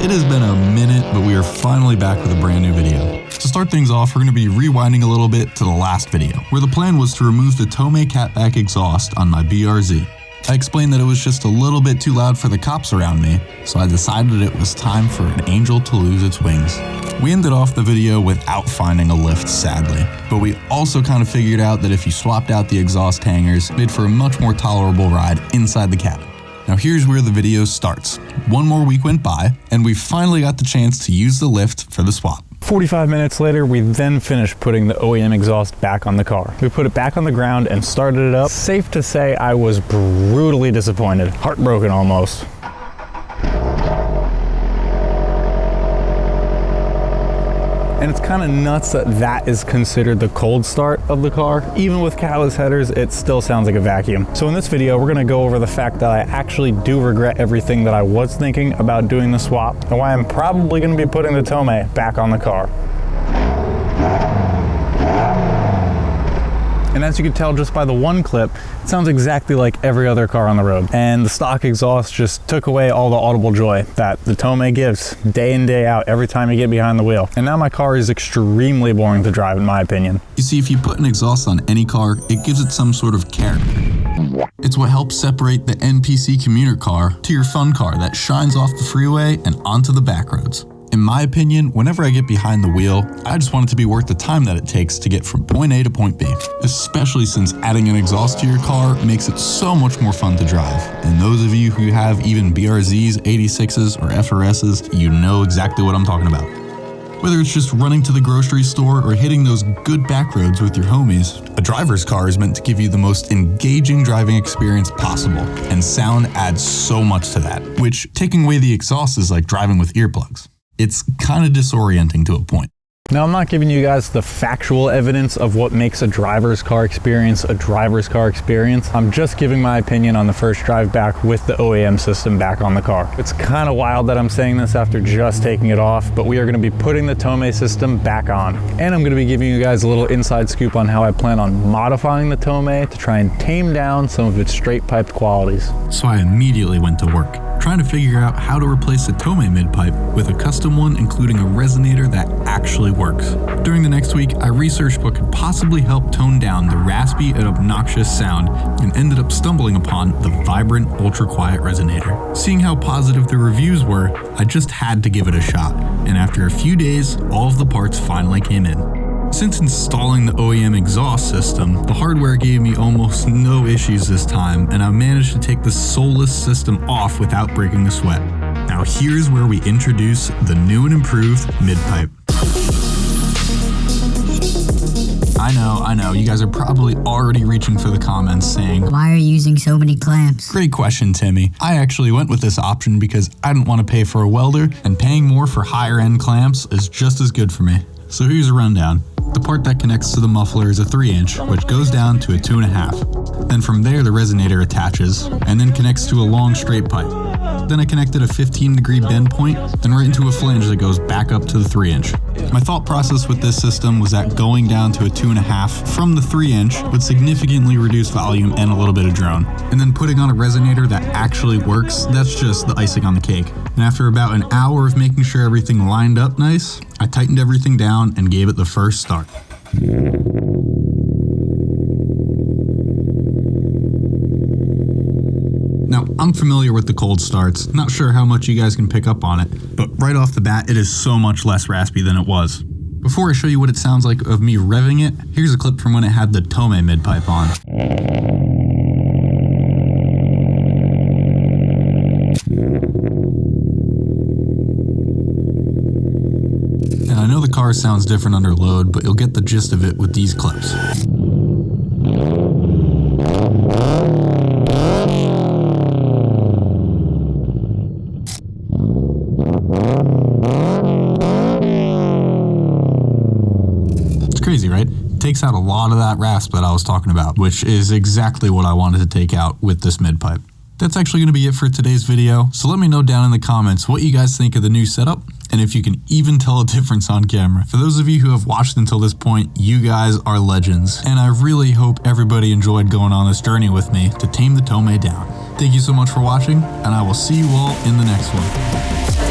it has been a minute, but we are finally back with a brand new video. To start things off, we're going to be rewinding a little bit to the last video, where the plan was to remove the Tomei catback exhaust on my BRZ. I explained that it was just a little bit too loud for the cops around me, so I decided it was time for an angel to lose its wings. We ended off the video without finding a lift, sadly, but we also kind of figured out that if you swapped out the exhaust hangers, it made for a much more tolerable ride inside the cabin. Now here's where the video starts. One more week went by, and we finally got the chance to use the lift for the swap. 45 minutes later, we then finished putting the OEM exhaust back on the car. We put it back on the ground and started it up. Safe to say I was brutally disappointed, heartbroken almost. And it's kind of nuts that that is considered the cold start of the car. Even with catless headers, it still sounds like a vacuum. So in this video, we're gonna go over the fact that I actually do regret everything that I was thinking about doing the swap, and why I'm probably gonna be putting the Tomei back on the car. And as you can tell just by the one clip, it sounds exactly like every other car on the road. And the stock exhaust just took away all the audible joy that the Tomei gives day in, day out, every time you get behind the wheel. And now my car is extremely boring to drive, in my opinion. You see, if you put an exhaust on any car, it gives it some sort of character. It's what helps separate the NPC commuter car to your fun car that shines off the freeway and onto the back roads. In my opinion, whenever I get behind the wheel, I just want it to be worth the time that it takes to get from point A to point B, especially since adding an exhaust to your car makes it so much more fun to drive. And those of you who have even BRZs, 86s, or FRSs, you know exactly what I'm talking about. Whether it's just running to the grocery store or hitting those good back roads with your homies, a driver's car is meant to give you the most engaging driving experience possible, and sound adds so much to that, which taking away the exhaust is like driving with earplugs. It's kind of disorienting to a point. Now, I'm not giving you guys the factual evidence of what makes a driver's car experience a driver's car experience. I'm just giving my opinion on the first drive back with the OEM system back on the car. It's kind of wild that I'm saying this after just taking it off, but we are going to be putting the Tomei system back on. And I'm going to be giving you guys a little inside scoop on how I plan on modifying the Tomei to try and tame down some of its straight piped qualities. So I immediately went to work, trying to figure out how to replace the Tomei midpipe with a custom one including a resonator that actually works. During the next week, I researched what could possibly help tone down the raspy and obnoxious sound and ended up stumbling upon the vibrant, ultra-quiet resonator. Seeing how positive the reviews were, I just had to give it a shot, and after a few days, all of the parts finally came in. Since installing the OEM exhaust system, the hardware gave me almost no issues this time, and I managed to take the soulless system off without breaking a sweat. Now here's where we introduce the new and improved midpipe. I know, you guys are probably already reaching for the comments saying, "Why are you using so many clamps?" Great question, Timmy. I actually went with this option because I didn't want to pay for a welder, and paying more for higher end clamps is just as good for me. So here's a rundown. The part that connects to the muffler is a 3-inch, which goes down to a 2.5. Then from there the resonator attaches, and then connects to a long straight pipe. Then I connected a 15-degree bend point, then right into a flange that goes back up to the 3-inch. My thought process with this system was that going down to a 2.5 from the 3-inch would significantly reduce volume and a little bit of drone. And then putting on a resonator that actually works, that's just the icing on the cake. And after about an hour of making sure everything lined up nice, I tightened everything down and gave it the first start. Now, I'm familiar with the cold starts, not sure how much you guys can pick up on it, but right off the bat, it is so much less raspy than it was. Before I show you what it sounds like of me revving it, here's a clip from when it had the Tomei midpipe on. And I know the car sounds different under load, but you'll get the gist of it with these clips. Crazy, right? It takes out a lot of that rasp that I was talking about, which is exactly what I wanted to take out with this midpipe. That's actually going to be it for today's video, so let me know down in the comments what you guys think of the new setup, and if you can even tell a difference on camera. For those of you who have watched until this point, you guys are legends, and I really hope everybody enjoyed going on this journey with me to tame the Tomei down. Thank you so much for watching, and I will see you all in the next one.